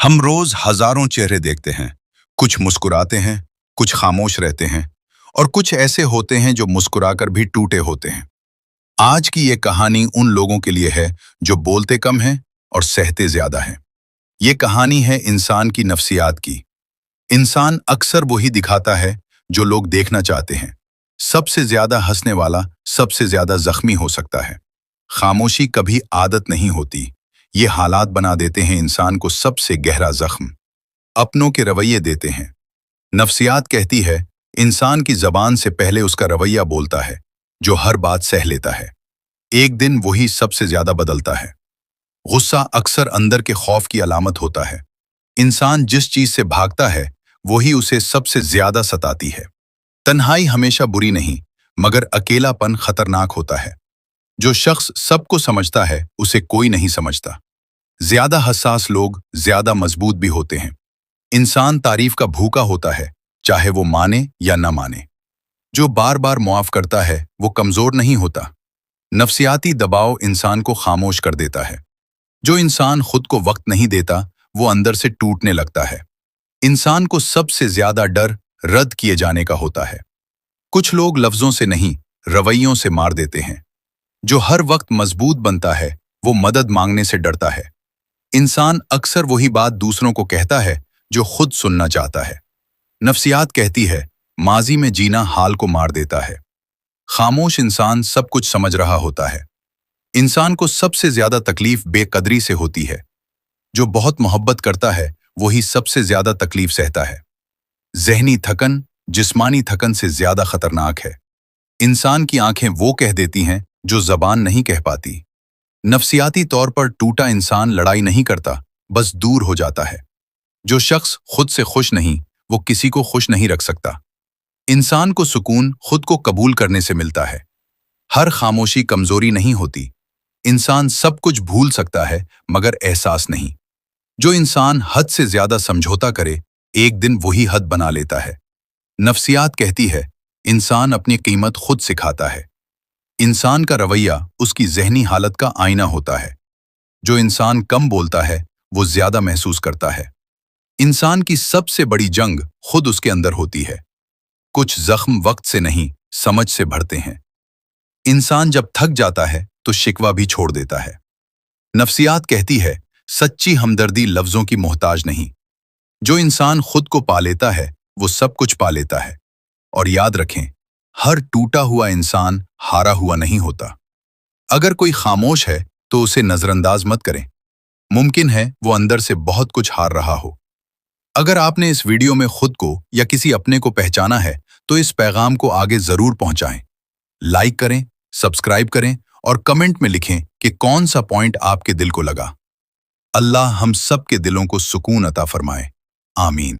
हम रोज हजारों चेहरे देखते हैं। कुछ मुस्कुराते हैं, कुछ खामोश रहते हैं और कुछ ऐसे होते हैं जो मुस्कुराकर भी टूटे होते हैं। आज की ये कहानी उन लोगों के लिए है जो बोलते कम हैं और सहते ज्यादा हैं। ये कहानी है इंसान की नफ्सियात की। इंसान अक्सर वही दिखाता है जो लोग देखना चाहते हैं। सबसे ज्यादा हंसने वाला सबसे ज्यादा जख्मी हो सकता है। खामोशी कभी आदत नहीं होती। ये हालात बना देते हैं इंसान को सबसे गहरा जख्म। अपनों के रवैये देते हैं। नफ्सियात कहती है इंसान की जबान से पहले उसका रवैया बोलता है, जो हर बात सह लेता है। एक दिन वही सबसे ज्यादा बदलता है। गुस्सा अक्सर अंदर के खौफ की अलामत होता है। इंसान जिस चीज से भागता है वही उसे सबसे ज्यादा सताती है। तन्हाई हमेशा बुरी नहीं, मगर अकेलापन खतरनाक होता है। जो शख्स सबको समझता है उसे कोई नहीं समझता। ज्यादा हसास लोग ज्यादा मजबूत भी होते हैं। इंसान तारीफ का भूखा होता है, चाहे वो माने या न माने। जो बार बार मुआफ करता है वो कमजोर नहीं होता। नफ्सियाती दबाव इंसान को खामोश कर देता है। जो इंसान खुद को वक्त नहीं देता वो अंदर से टूटने लगता है। इंसान को सबसे ज्यादा डर रद्द किए जाने का होता है। कुछ लोग लफ्जों से नहीं, रवैयों से मार देते हैं। जो हर वक्त मजबूत बनता है वो मदद मांगने से डरता है। इंसान अक्सर वही बात दूसरों को कहता है जो खुद सुनना चाहता है। नफ्सियात कहती है माजी में जीना हाल को मार देता है। खामोश इंसान सब कुछ समझ रहा होता है। इंसान को सबसे ज्यादा तकलीफ बेकदरी से होती है। जो बहुत मोहब्बत करता है वही सबसे ज्यादा तकलीफ सहता है। जहनी थकन जिस्मानी थकन से ज्यादा खतरनाक है। इंसान की आंखें वो कह देती हैं जो जबान नहीं कह पाती। नफ्सियाती तौर पर टूटा इंसान लड़ाई नहीं करता, बस दूर हो जाता है। जो शख्स खुद से खुश नहीं वो किसी को खुश नहीं रख सकता। इंसान को सुकून खुद को कबूल करने से मिलता है। हर खामोशी कमजोरी नहीं होती। इंसान सब कुछ भूल सकता है मगर एहसास नहीं। जो इंसान हद से ज्यादा समझौता करे एक दिन वही हद बना लेता है। नफ्सियात कहती है इंसान अपनी कीमत खुद सिखाता है। इंसान का रवैया उसकी जहनी हालत का आईना होता है। जो इंसान कम बोलता है वो ज्यादा महसूस करता है। इंसान की सबसे बड़ी जंग खुद उसके अंदर होती है। कुछ जख्म वक्त से नहीं समझ से बढ़ते हैं। इंसान जब थक जाता है तो शिकवा भी छोड़ देता है। नफ्सियात कहती है सच्ची हमदर्दी लफ्जों की मोहताज नहीं। जो इंसान खुद को पा लेता है वो सब कुछ पा लेता है। और याद रखें, हर टूटा हुआ इंसान हारा हुआ नहीं होता। अगर कोई खामोश है तो उसे नजरअंदाज मत करें। मुमकिन है वो अंदर से बहुत कुछ हार रहा हो। अगर आपने इस वीडियो में खुद को या किसी अपने को पहचाना है तो इस पैगाम को आगे जरूर पहुंचाएं। लाइक करें, सब्सक्राइब करें और कमेंट में लिखें कि कौन सा पॉइंट आपके दिल को लगा। अल्लाह हम सब के दिलों को सुकून अता फरमाए। आमीन।